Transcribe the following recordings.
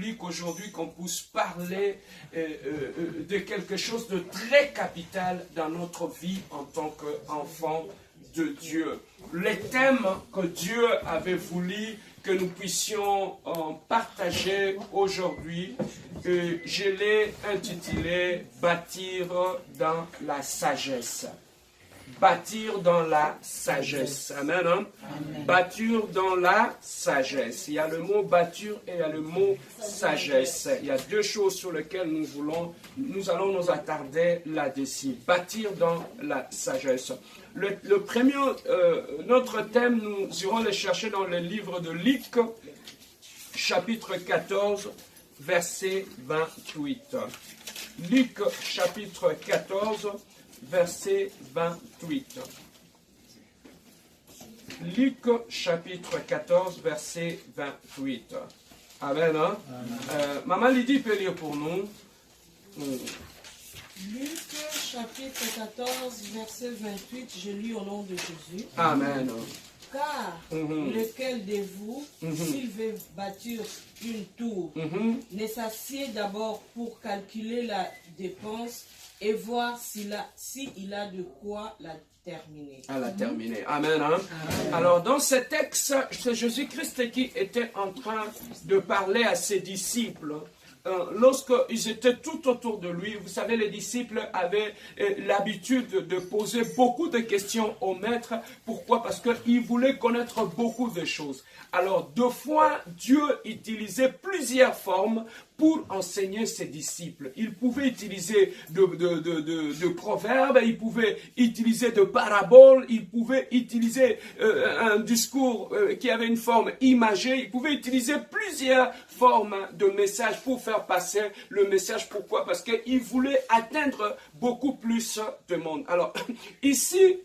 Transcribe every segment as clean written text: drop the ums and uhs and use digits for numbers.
biblique aujourd'hui qu'on puisse parler de quelque chose de très capital dans notre vie en tant qu'enfant de Dieu. Les thèmes que Dieu avait voulu que nous puissions partager aujourd'hui, je l'ai intitulé « Bâtir dans la sagesse ». Bâtir dans la sagesse. Amen, hein? Amen. Bâtir dans la sagesse. Il y a le mot bâtir et il y a le mot sagesse. Il y a deux choses sur lesquelles nous allons nous attarder là-dessus. Bâtir dans la sagesse. Le premier, notre thème, nous irons le chercher dans le livre de Luc, chapitre 14, verset 28. Luc, chapitre 14, verset 28. Luc, chapitre 14, verset 28. Amen, hein? Maman Lydie peut lire pour nous. Luc, chapitre 14, verset 28, je lis au nom de Jésus. Amen. Car lequel de vous, s'il veut bâtir une tour, ne s'assied d'abord pour calculer la dépense et voir s'il a de quoi la terminer. À la terminer. Amen, hein? Amen. Alors, dans ce texte, c'est Jésus-Christ qui était en train de parler à ses disciples. Lorsqu'ils étaient tout autour de lui, vous savez, les disciples avaient l'habitude de poser beaucoup de questions au maître. Pourquoi? Parce qu'ils voulaient connaître beaucoup de choses. Alors, deux fois, Dieu utilisait plusieurs formes pour enseigner ses disciples. Il pouvait utiliser de proverbes, il pouvait utiliser de paraboles, il pouvait utiliser un discours qui avait une forme imagée, il pouvait utiliser plusieurs formes de messages pour faire passer le message. Pourquoi? Parce qu'il voulait atteindre beaucoup plus de monde. Alors, ici,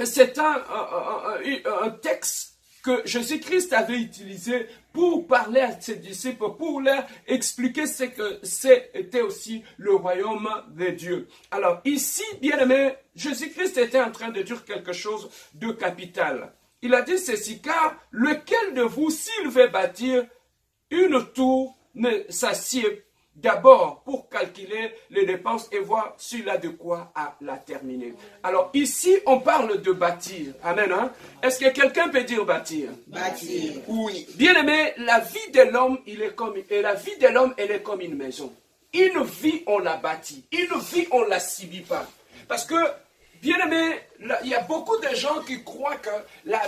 c'est un texte que Jésus-Christ avait utilisé pour parler à ses disciples, pour leur expliquer ce que c'était aussi le royaume de Dieu. Alors ici, bien aimé, Jésus-Christ était en train de dire quelque chose de capital. Il a dit ceci, car lequel de vous, s'il veut bâtir une tour, ne s'assied d'abord pour calculer les dépenses et voir s'il a de quoi à la terminer. Alors ici, on parle de bâtir. Amen. Hein? Est-ce que quelqu'un peut dire bâtir? Bâtir. Oui. Bien aimé, la vie de l'homme, elle est comme une maison. Une vie, on la bâtit. Une vie, on ne la subit pas. Parce que, bien aimé, il y a beaucoup de gens qui croient que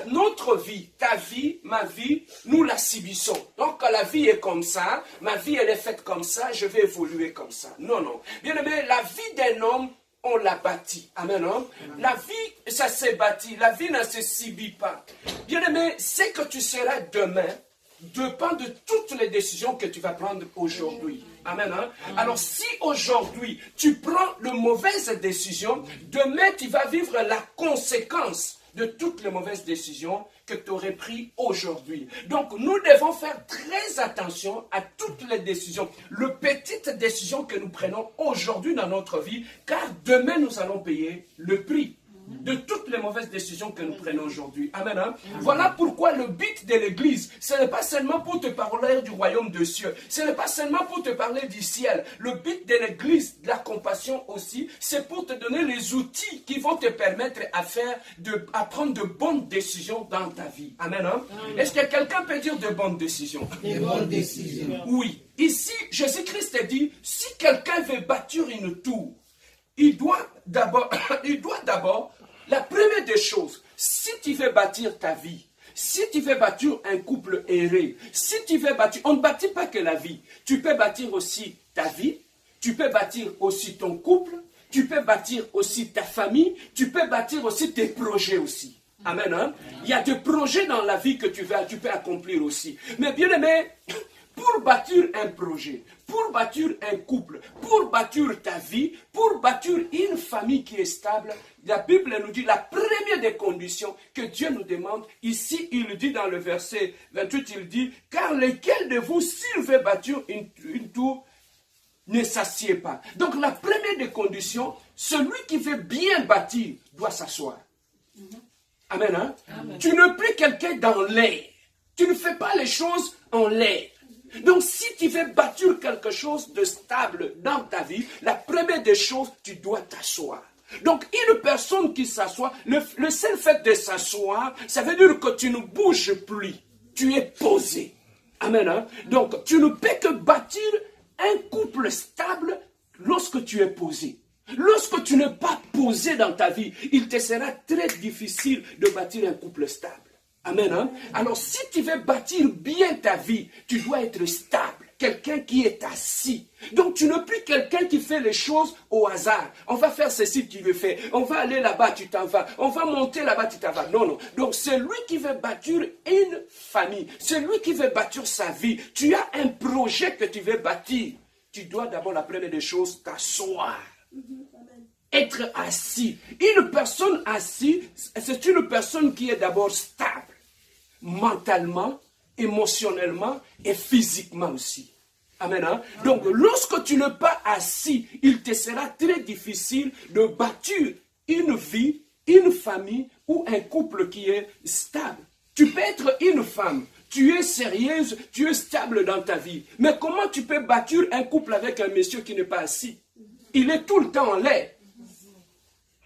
notre vie, ta vie, ma vie, nous la subissons. Donc la vie est comme ça, ma vie elle est faite comme ça, je vais évoluer comme ça. Non, non. Bien aimé, la vie d'un homme, on la bâtit. Amen. Hein? La vie, ça s'est bâti. La vie ne se subit pas. Bien aimé, ce que tu seras demain dépend de toutes les décisions que tu vas prendre aujourd'hui. Amen. Hein? Alors si aujourd'hui tu prends de mauvaises décisions, demain tu vas vivre la conséquence de toutes les mauvaises décisions que tu aurais prises aujourd'hui. Donc nous devons faire très attention à toutes les décisions, les petites décisions que nous prenons aujourd'hui dans notre vie, car demain nous allons payer le prix de toutes les mauvaises décisions que nous prenons aujourd'hui. Amen. Hein? Voilà pourquoi le but de l'église, ce n'est pas seulement pour te parler du royaume des cieux, ce n'est pas seulement pour te parler du ciel. Le but de l'église, de la compassion aussi, c'est pour te donner les outils qui vont te permettre à prendre de bonnes décisions dans ta vie. Amen. Hein? Est-ce que quelqu'un peut dire de bonnes décisions? Des bonnes décisions. Oui. Ici, Jésus-Christ a dit, si quelqu'un veut bâtir une tour, il doit d'abord, la première des choses, si tu veux bâtir ta vie, si tu veux bâtir un couple erré, si tu veux bâtir, on ne bâtit pas que la vie, tu peux bâtir aussi ta vie, tu peux bâtir aussi ton couple, tu peux bâtir aussi ta famille, tu peux bâtir aussi tes projets aussi. Amen. Hein? Il y a des projets dans la vie que tu peux accomplir aussi. Mais bien aimé, pour bâtir un projet, pour bâtir un couple, pour bâtir ta vie, pour bâtir une famille qui est stable, la Bible nous dit la première des conditions que Dieu nous demande. Ici, il dit dans le verset 28, il dit, car lequel de vous, s'il veut bâtir une tour, ne s'assied pas. Donc la première des conditions, celui qui veut bien bâtir doit s'asseoir. Amen. Hein? Amen. Tu n'es plus quelqu'un dans l'air. Tu ne fais pas les choses en l'air. Donc, si tu veux bâtir quelque chose de stable dans ta vie, la première des choses, tu dois t'asseoir. Donc, une personne qui s'assoit, le seul fait de s'asseoir, ça veut dire que tu ne bouges plus. Tu es posé. Amen. Hein? Donc, tu ne peux que bâtir un couple stable lorsque tu es posé. Lorsque tu n'es pas posé dans ta vie, il te sera très difficile de bâtir un couple stable. Amen. Hein? Alors, si tu veux bâtir bien ta vie, tu dois être stable. Quelqu'un qui est assis. Donc, tu n'es plus quelqu'un qui fait les choses au hasard. On va faire ceci, tu le fais. On va aller là-bas, tu t'en vas. On va monter là-bas, tu t'en vas. Non, non. Donc, c'est lui qui veut bâtir une famille. C'est lui qui veut bâtir sa vie. Tu as un projet que tu veux bâtir. Tu dois d'abord, la première des choses, t'asseoir. Être assis. Une personne assise, c'est une personne qui est d'abord stable. Mentalement, émotionnellement et physiquement aussi. Amen. Hein? Donc, lorsque tu n'es pas assis, il te sera très difficile de bâtir une vie, une famille ou un couple qui est stable. Tu peux être une femme, tu es sérieuse, tu es stable dans ta vie. Mais comment tu peux bâtir un couple avec un monsieur qui n'est pas assis? Il est tout le temps en l'air.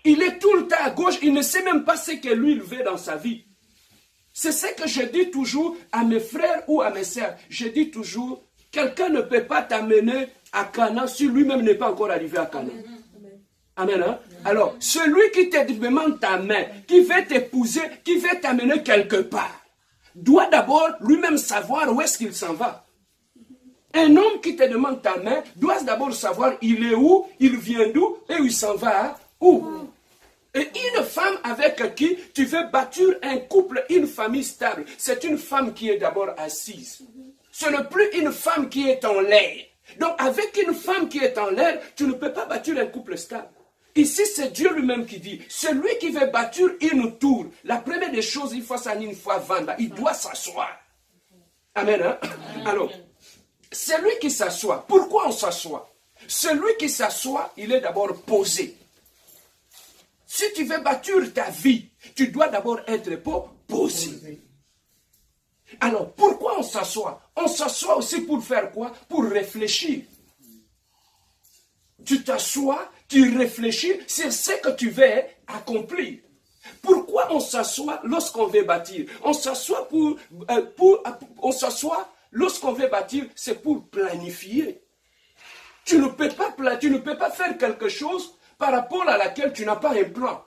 Il est tout le temps à gauche, il ne sait même pas ce que lui il veut dans sa vie. C'est ce que je dis toujours à mes frères ou à mes sœurs. Je dis toujours, quelqu'un ne peut pas t'amener à Canaan si lui-même n'est pas encore arrivé à Canaan. Amen. Hein? Alors, celui qui te demande ta main, qui veut t'épouser, qui veut t'amener quelque part, doit d'abord lui-même savoir où est-ce qu'il s'en va. Un homme qui te demande ta main doit d'abord savoir il est où, il vient d'où et il s'en va où. Et une femme avec qui tu veux bâtir un couple, une famille stable, c'est une femme qui est d'abord assise. Ce n'est plus une femme qui est en l'air. Donc avec une femme qui est en l'air, tu ne peux pas bâtir un couple stable. Ici, c'est Dieu lui-même qui dit, celui qui veut bâtir une tour, la première des choses, il faut s'en une fois vendre, il doit s'asseoir. Amen. Hein? Alors, celui qui s'assoit, pourquoi on s'assoit? Celui qui s'assoit, il est d'abord posé. Si tu veux bâtir ta vie, tu dois d'abord être posé. Alors, pourquoi on s'assoit? On s'assoit aussi pour faire quoi? Pour réfléchir. Tu t'assois, tu réfléchis sur ce que tu veux accomplir. Pourquoi on s'assoit lorsqu'on veut bâtir? On s'assoit lorsqu'on veut bâtir, c'est pour planifier. Tu ne peux pas faire quelque chose par rapport à laquelle tu n'as pas un plan.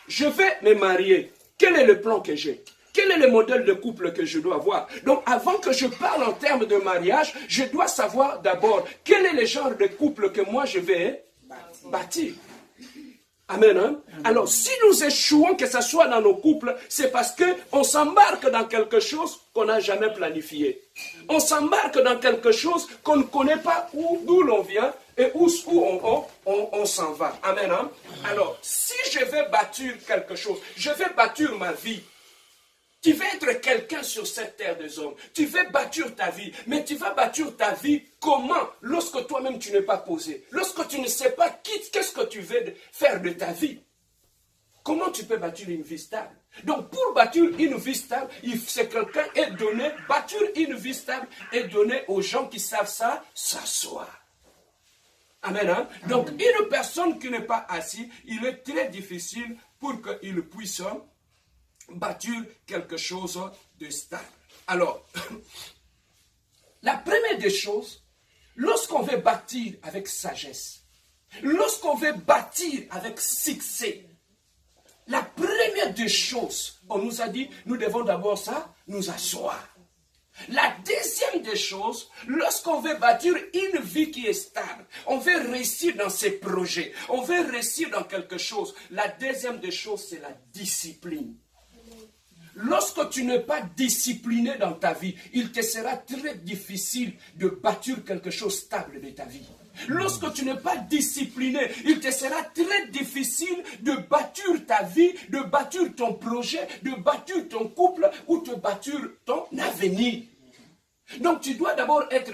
Je vais me marier. Quel est le plan que j'ai? Quel est le modèle de couple que je dois avoir? Donc, avant que je parle en termes de mariage, je dois savoir d'abord quel est le genre de couple que moi je vais bâtir. Amen. Hein? Alors, si nous échouons, que ce soit dans nos couples, c'est parce qu'on s'embarque dans quelque chose qu'on n'a jamais planifié. On s'embarque dans quelque chose qu'on ne connaît pas d'où l'on vient et où on s'en va. Amen. Hein? Alors, si je vais bâtir quelque chose, je vais bâtir ma vie. Tu veux être quelqu'un sur cette terre des hommes. Tu veux bâtir ta vie. Mais tu vas bâtir ta vie comment? Lorsque toi-même tu n'es pas posé. Lorsque tu ne sais pas qu'est-ce que tu veux faire de ta vie. Comment tu peux bâtir une vie stable? Donc pour bâtir une vie stable, c'est quelqu'un est donné. Bâtir une vie stable est donné aux gens qui savent ça, s'asseoir. Amen. Hein? Donc une personne qui n'est pas assise, il est très difficile pour qu'il puisse bâtir quelque chose de stable. Alors, la première des choses, lorsqu'on veut bâtir avec sagesse, lorsqu'on veut bâtir avec succès, la première des choses, on nous a dit, nous devons d'abord ça, nous asseoir. La deuxième des choses, lorsqu'on veut bâtir une vie qui est stable, on veut réussir dans ses projets, on veut réussir dans quelque chose, la deuxième des choses, c'est la discipline. Lorsque tu n'es pas discipliné dans ta vie, il te sera très difficile de bâtir quelque chose de stable de ta vie. Lorsque tu n'es pas discipliné, il te sera très difficile de bâtir ta vie, de bâtir ton projet, de bâtir ton couple ou de bâtir ton avenir. Donc tu dois d'abord être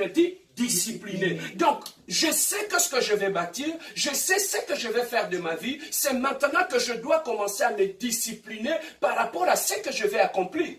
discipliné. Donc, je sais ce que je vais bâtir, je sais ce que je vais faire de ma vie, c'est maintenant que je dois commencer à me discipliner par rapport à ce que je vais accomplir.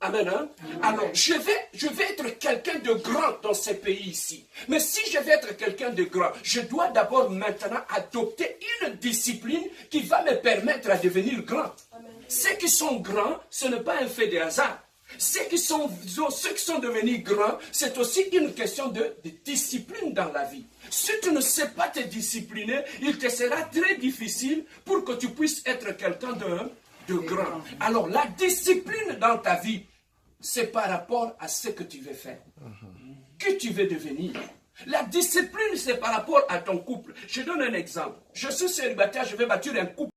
Amen. Hein? Alors, je vais être quelqu'un de grand dans ces pays ici. Mais si je vais être quelqu'un de grand, je dois d'abord maintenant adopter une discipline qui va me permettre à devenir grand. Amen. Ceux qui sont grands, ce n'est pas un fait de hasard. Ceux qui sont devenus grands, c'est aussi une question de discipline dans la vie. Si tu ne sais pas te discipliner, il te sera très difficile pour que tu puisses être quelqu'un de grand. Alors la discipline dans ta vie, c'est par rapport à ce que tu veux faire. Que tu veux devenir. La discipline, c'est par rapport à ton couple. Je donne un exemple. Je suis célibataire, je vais bâtir un couple.